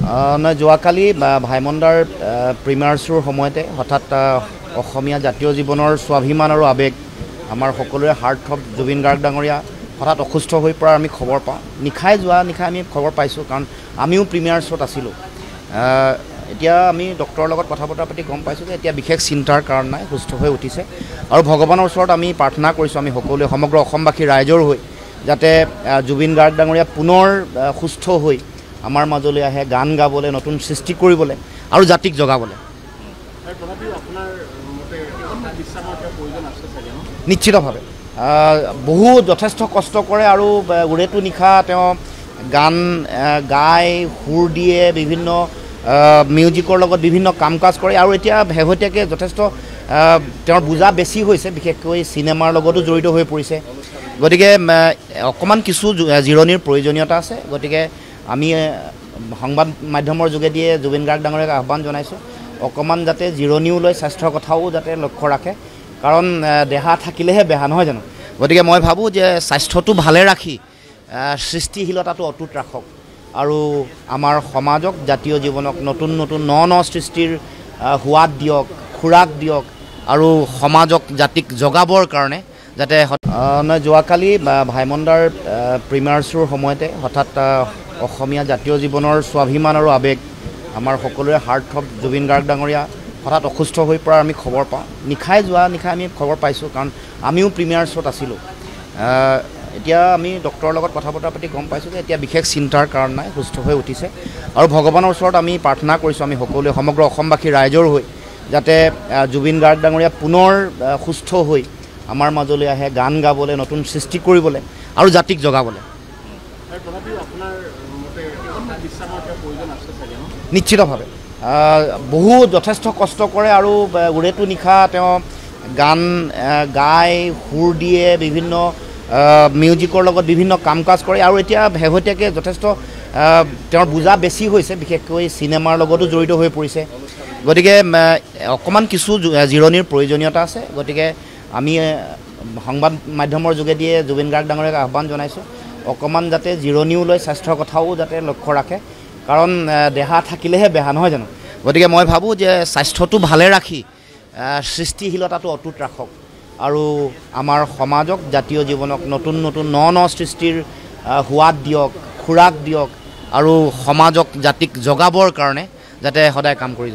যোৱাকালি ভাইমন্দাৰ প্ৰিমিয়াৰ শ্ব'ৰ সময়তে হঠাৎ অসমীয়া জাতীয় জীৱনৰ স্বাভিমান আৰু আৱেগ আমাৰ সকলোৰে হাৰ্টথ্ৰব জুবিন গাৰ্গ ডাঙৰীয়া হঠাৎ অসুস্থ হৈ পৰাৰ আমি খবৰ পাওঁ। যোৱা নিশাই আমি খবৰ পাইছোঁ, কাৰণ আমিও প্ৰিমিয়াৰ শ্ব'ত আছিলোঁ। এতিয়া আমি ডক্টৰৰ লগত কথা বতৰা পাতি গম পাইছোঁ যে এতিয়া বিশেষ চিন্তাৰ কাৰণ নাই, সুস্থ হৈ উঠিছে। আৰু ভগৱানৰ ওচৰত আমি প্ৰাৰ্থনা কৰিছোঁ, আমি সকলোৱে সমগ্ৰ অসমবাসী ৰাইজৰ হৈ, যাতে জুবিন গাৰ্গ ডাঙৰীয়া পুনৰ সুস্থ হৈ আমাৰ মাজলৈ আহে, গান গাবলৈ, নতুন সৃষ্টি কৰিবলৈ আৰু জাতিক জগাবলৈ। নিশ্চিতভাৱে যথেষ্ট কষ্ট কৰে আৰু উৰেটো নিশা তেওঁ গান গাই, সুৰ দিয়ে, বিভিন্ন মিউজিকৰ লগত বিভিন্ন কাম কাজ কৰে। আৰু এতিয়া শেহতীয়াকৈ যথেষ্ট তেওঁৰ বোজা বেছি হৈছে, বিশেষকৈ চিনেমাৰ লগতো জড়িত হৈ পৰিছে। গতিকে অকণমান কিছু জিৰণিৰ প্ৰয়োজনীয়তা আছে। গতিকে আমি সংবাদ মাধ্যমৰ যোগেদিয়ে জুবিন গাৰ্গ ডাঙৰীয়াক আহ্বান জনাইছোঁ, অকণমান যাতে জিৰণিও লৈ স্বাস্থ্যৰ কথাও যাতে লক্ষ্য ৰাখে, কাৰণ দেহা থাকিলেহে বেহা, নহয় জানো? গতিকে মই ভাবোঁ যে স্বাস্থ্যটো ভালে ৰাখি সৃষ্টিশীলতাটো অটুট ৰাখক আৰু আমাৰ সমাজক, জাতীয় জীৱনক নতুন নতুন ন সৃষ্টিৰ সোৱাদ দিয়ক, খোৰাক দিয়ক আৰু সমাজক, জাতিক জগাবৰ কাৰণে যাতে। যোৱাকালি ভাইমন্দাৰ প্ৰিমিয়াৰ শ্ব'ৰ সময়তে হঠাৎ অসমীয়া জাতীয় জীৱনৰ স্বাভিমান আৰু আৱেগ আমাৰ সকলোৰে হাৰ্টথ্ৰব জুবিন গাৰ্গ ডাঙৰীয়া হঠাৎ অসুস্থ হৈ পৰাৰ আমি খবৰ পাওঁ। যোৱা নিশাই আমি খবৰ পাইছোঁ, কাৰণ আমিও প্ৰিমিয়াৰ শ্ব'ত আছিলোঁ। এতিয়া আমি ডক্টৰৰ লগত কথা বতৰা পাতি গম পাইছোঁ যে এতিয়া বিশেষ চিন্তাৰ কাৰণ নাই, সুস্থ হৈ উঠিছে। আৰু ভগৱানৰ ওচৰত আমি প্ৰাৰ্থনা কৰিছোঁ, আমি সকলোৱে সমগ্ৰ অসমবাসী ৰাইজৰ হৈ, যাতে জুবিন গাৰ্গ ডাঙৰীয়া পুনৰ সুস্থ হৈ আমাৰ মাজলৈ আহে, গান গাবলৈ, নতুন সৃষ্টি কৰিবলৈ আৰু জাতিক জগাবলৈ। নিশ্চিতভাৱে যথেষ্ট কষ্ট কৰে আৰু উৰেটো নিশা তেওঁ গান গাই, সুৰ দিয়ে, বিভিন্ন মিউজিকৰ লগত বিভিন্ন কাম কাজ কৰে। আৰু এতিয়া শেহতীয়াকৈ যথেষ্ট তেওঁৰ বোজা বেছি হৈছে, বিশেষকৈ চিনেমাৰ লগতো জড়িত হৈ পৰিছে। গতিকে অকণমান কিছু জিৰণিৰ প্ৰয়োজনীয়তা আছে। গতিকে আমি সংবাদ মাধ্যমৰ যোগেদিয়ে জুবিন গাৰ্গ ডাঙৰীয়াক আহ্বান জনাইছোঁ, অকণমান যাতে জিৰণিও লৈ স্বাস্থ্যৰ কথাও যাতে লক্ষ্য ৰাখে, কাৰণ দেহা থাকিলেহে বেহা, নহয় জানো? গতিকে মই ভাবোঁ যে স্বাস্থ্যটো ভালে ৰাখি সৃষ্টিশীলতাটো অটুট ৰাখক আৰু আমাৰ সমাজক, জাতীয় জীৱনক নতুন নতুন ন সৃষ্টিৰ সোৱাদ দিয়ক, খোৰাক দিয়ক আৰু সমাজক, জাতিক জগাবৰ কাৰণে যাতে সদায় কাম কৰি যাওক।